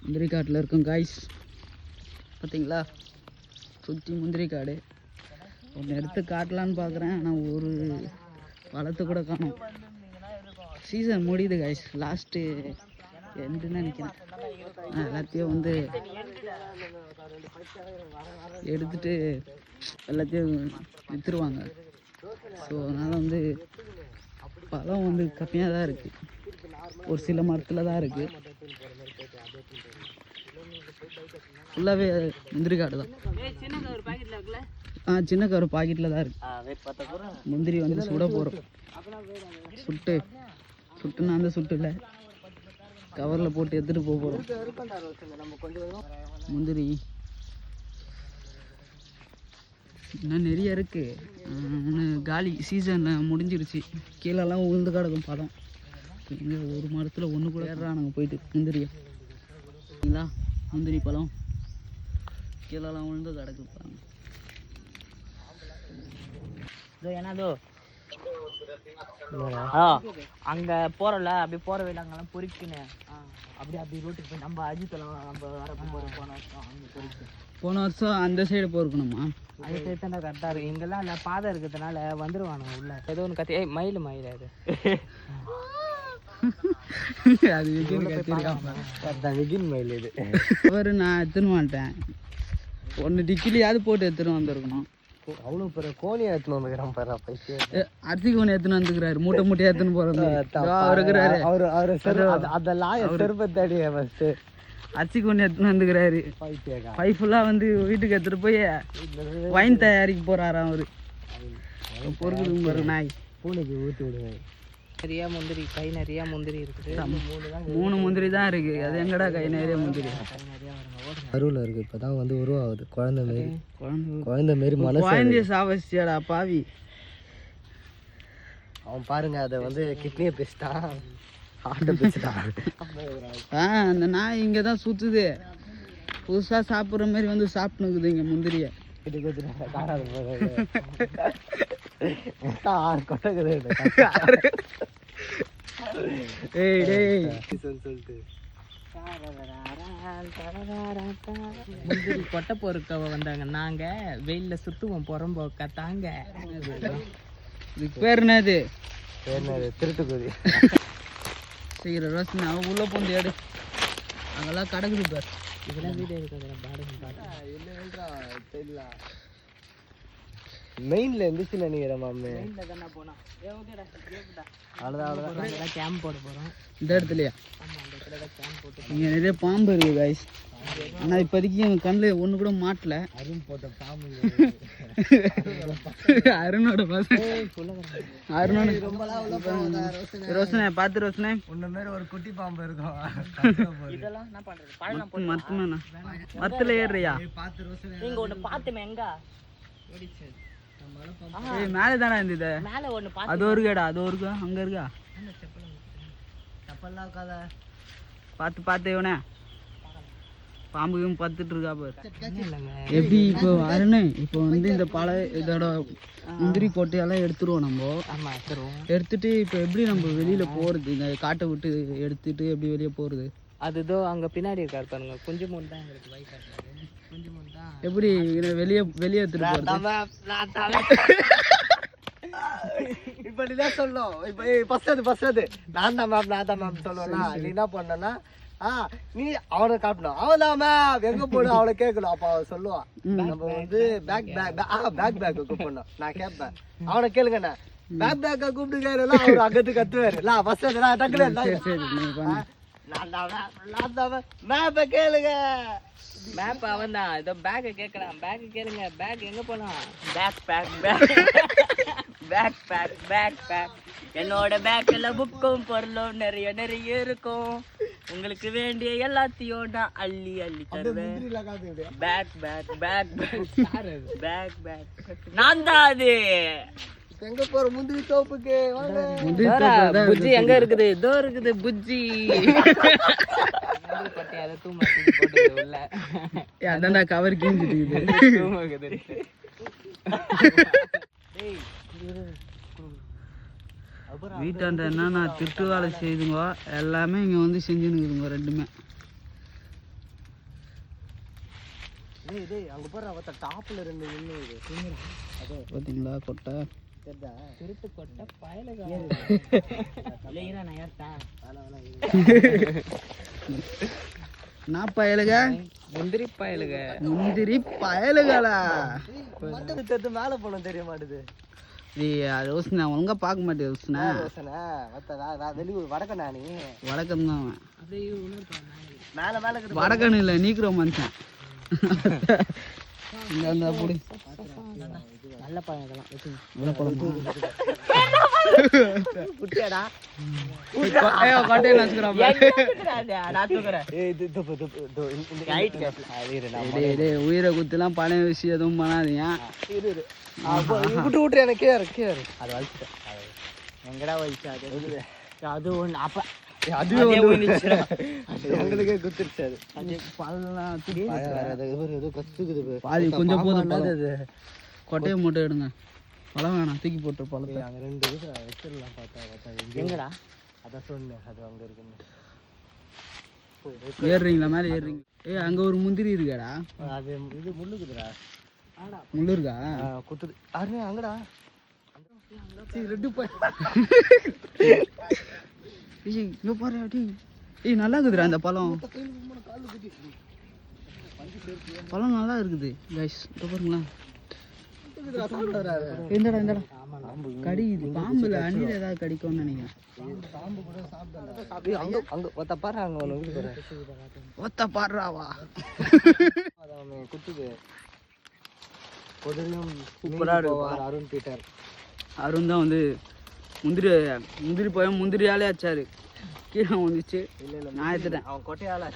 முந்திரி காட்டில் இருக்கும் காய்ஸ். பார்த்தீங்களா, சுற்றி முந்திரி காடு. ஒன்று எடுத்து காட்டலான்னு பார்க்குறேன், ஆனால் ஒரு பழத்தை கூட காணும். சீசன் முடியுது காய்ஸ், லாஸ்ட்டு எண்டுன்னு நினைக்கிறேன். எல்லாத்தையும் வந்து எடுத்துட்டு எல்லாத்தையும் விற்றுருவாங்க. ஸோ அதனால் வந்து பழம் வந்து கம்மியாக தான் இருக்குது, ஒரு சில மரத்தில் தான் இருக்குது. ஃபுல்லாகவே முந்திரி காடு தான். சின்ன கவர் பாக்கெட்டில் தான் இருக்குது. முந்திரி வந்து சுட போகிறோம். சுட்டுன்னா அந்த சுட்டுல கவரில் போட்டு எடுத்துகிட்டு போக போகிறோம். முந்திரி இன்னும் நிறைய இருக்குது. இன்னும் காலி சீசனில் முடிஞ்சிருச்சு. கீழெல்லாம் உளுந்து கிடக்கும் பழம். இங்கே ஒரு மரத்தில் ஒன்று கூட ஏறானுங்க போயிட்டு முந்திரியா முந்திரி பழம் கீழெல்லாம் உளுந்து கிடக்குப்பாங்க. ஏன்னாதோ அங்க போறல அப்படி போற வழியில அங்கெல்லாம் பொறிக்குன்னு அப்படி ரோட்டுக்கு போய் நம்ம அஜித்தெல்லாம் நம்ம வரப்போ போறோம். போன வருஷம் அந்த சைடு போயிருக்கணுமா? அது சைடு தான் கரெக்டா இருக்கு. இங்கெல்லாம் அந்த பாதை இருக்கிறதுனால வந்துருவானுங்க உள்ள. ஏதோ ஒன்று கத்தி மயில் அது அது விகின் மயில் இது. அவர் நான் எடுத்துன்னு மாட்டேன். ஒன்று டிக்கிலியாவது போட்டு எடுத்துன்னு வந்திருக்கணும். அவ்வளோ பெரிய கோழி எடுத்துன்னு வந்துக்கிறான் பாரு. அரிசி கோணி எடுத்துன்னு வந்துக்கிறாரு, மூட்டை எடுத்துன்னு போறது. அதெல்லாம் செருப்பத்தடி ஃபர்ஸ்ட் அரிசி கோணி எடுத்துன்னு வந்துக்கிறாரு. பைஃபுல்லாக வந்து வீட்டுக்கு எடுத்துட்டு போய் வைன் தயாரிக்க போறாராம் அவரு. பொறுக்குது பாரு நாய். பூனைக்கு ஊற்றி விடுவேன். நிறையா முந்திரி, கை நிறையா முந்திரி இருக்குது. 3 முந்திரி தான் இருக்கு. அது எங்கடா கை நிறைய முந்திரி? அருவில் இருக்கு. இப்போதான் வந்து உருவாகுது குழந்தை மாரி மனசு. குழந்தைய சாவச்சியாடா பாவி. அவன் பாருங்க, அதை வந்து கிட்னியை பேசிட்டான், ஆட்டை பேசிட்டான். அந்த நாய் இங்கே தான் சுற்றுது. புதுசாக சாப்பிட்ற மாதிரி வந்து சாப்பிட்டுக்குது இங்கே முந்திரியை. முந்திரி கொட்டை பொறுக்க வந்தாங்க. நாங்க வெயில்ல சுத்துவோம் புறம்போக்க தாங்க. இதுக்கு பேர் என்னது? திருட்டுக்குதி. சீக்கிரம் ரோஷன் அவன் உள்ள போந்து எடு. அங்கெல்லாம் கிடக்குது பார். இதெல்லாம் வீடியோ எடுக்கிறதுல மெயின்ல இருந்துச்சு நினைக்கிறேன் மாமே. அவ்வளோதான் கேம்ப் போட போகிறோம் இந்த இடத்துலையா? இங்கே நிறைய பாம்பு இருக்கு காய்ஸ். ஆனால் இப்போதைக்கு எங்கள் கண்ணில் ஒன்று கூட மாட்டல. அருண் போட்ட பாம்பு. அருணோட பசங்க. அருணோட ரோஷனே பார்த்து ரோஷனே ஒன்று மாரி ஒரு குட்டி பாம்பு இருக்கும். இதெல்லாம் என்ன பண்ணுறது? மரத்துனா மரத்தில் ஏறுறியா? பார்த்து ரோஷனே நீங்கள் ஒன்று பார்த்துமே எங்க மேலே தானே இருந்தது. மேலே ஒன்று அது ஒரு கேடா, அது ஒரு அங்கே இருக்கா? செப்பல்லாம் இருக்காத. பார்த்து இவனே பாம்புக்கும் பார்த்துட்டு இருக்கா பாரு. எப்படி இப்போ வரனே இப்போ வந்து இந்த இதோட முந்திரி கொட்டையெல்லாம் எடுத்துருவோம் நம்ம. எடுத்துட்டு இப்போ எப்படி நம்ம வெளியில போறது? இந்த காட்டை விட்டு எடுத்துட்டு எப்படி வெளியே போறது? அது இதோ அங்க பின்னாடி இருக்காரு பாருங்க. கொஞ்சம் முன் தான் எங்களுக்கு வயசா இருக்காரு. கொஞ்சம் முன் தான் எப்படி வெளியே எடுத்துட்டு போறது? இப்படிதான் சொல்லும். இப்போ ஃபர்ஸ்ட் அது நான் தான் மேம் சொல்லுவேன்னா, நீ என்ன பண்ணனா நீ அவனை காட்டணும். அவன் தான் மேம் எங்க போடும் அவளை கேட்கணும். அப்ப அவன் சொல்லுவான். நம்ம வந்து பேக் கூப்பிடணும். நான் கேட்பேன், அவனை கேளுங்கண்ணா பேக்கை கூப்பிட்டு அவர் அங்கத்து கத்துவாரு. மேப்பை கேளுங்க. மேப் அவன் தான். இதோ பேக்கை கேட்கறான். பேக்கை கேளுங்க. பேக் எங்க போனான்? பேக் என்னோட பேக்ல புக்கும் பொருளும் நிறைய இருக்கும். உங்களுக்கு வேண்டிய எல்லாத்தையும் நான் அள்ளி தருவேன். பேக் நான் தான் அது. எங்க போற முந்திரி தோப்புக்கு? புஜ்ஜி எங்க இருக்குது? இதோ இருக்குது புஜ்ஜி. அதான் கவர் கிழிஞ்சிட்டு வீட்டாண்ட என்னன்னா திட்டு வேலை செய்துங்க. எல்லாமே இங்க வந்து செஞ்சுன்னு இருக்குதுங்க ரெண்டுமே. டேய் டேய் அங்க போற அவத்த டாப்ல ரெண்டு நின்னு இது அதே பார்த்தீங்களா கொட்டை தெரிதா திருட்டு கொட்டை பயலுக இல்லையா நான் ஏறட்டா நான் பயலுக முந்திரி பயலுக முந்திரி பயலுகளா மண்டல தெத்து மேல போணும் தெரிய மாட்டுது அது ரோஸ்னா ஒழுங்கா பார்க்க மாட்டேன் ரோஸ்னா ரோசனா மத்த வெளியூர் வடக்கண்ணா நீ வடக்கம் தான் அவன் அப்படியே உணர்வு மேல மேல இருக்குது வடக்கன்னு இல்லை நீக்கிற மனுஷன் இங்க அந்த அப்படி நல்ல பழம் இதெல்லாம் குட்டியாடா கொட்டையில வச்சுக்கிறான் நான் தூக்குறேன் ஏய் இது இந்த ஹைட் உயிரை குத்துலாம் பழைய விஷயம் எதுவும் பண்ணாதீங்க விட்டு விட்டு எனக்கு கேர் அது வலிச்சுட்டேன் எங்கடா வலிச்சு அது அது ஒன்று அப்போ அதுவே எங்களுக்கே குத்துருச்சு அது பழம் ஏதோ கத்துக்குது பாதி கொஞ்சம் போதும் அது கொட்டையை மட்டும் எடுங்க பழம் வேணாம் தூக்கி போட்டு பழத்தை அங்க ரெண்டு இது வச்சிடலாம் பார்த்தா எங்கடா அதான் சொன்னேன் அது அங்க இருக்குன்னு ஏறுறீங்களா மேலே ஏறுறீங்க அங்க ஒரு முந்திரி இருக்காடா அது இது முள்ளுக்குதுடா முள்ளு இருக்கா குத்துது அருணே அங்கடா ரெண்டு இங்க பாரு நல்லா இருக்குதுடா அந்த பழம் பழம் நல்லா இருக்குது கைஸ் இப்போ பாருங்களேன் இந்தடா கடிக்குது பாம்புல அண்ணில ஏதாவது கடிக்கும்னு நினைக்கிறேன் அங்க அங்க ஒத்த பாரு அங்க ஒண்ணு இருக்குது ஒத்த பாடுறாவா அவன் குத்துது பொதுவையும் சூப்பரா இருக்கு அருண் பீட்டர் அருண் தான் வந்து முந்திரி போய் முந்திரியாலே அச்சாரு கீழே வந்துச்சு நான் எடுத்துட்டேன் அவன் கொட்டையால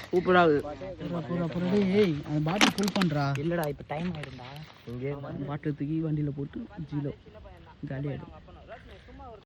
சூப்பரா இருக்குது ஏய் அந்த பாட்டில் ஃபுல் பண்றா இல்லடா இப்போ டைம் ஆயிடும்டா இங்கே பாட்டில் தூக்கி வண்டியில போட்டு ஜீலோ காலியாயிடும்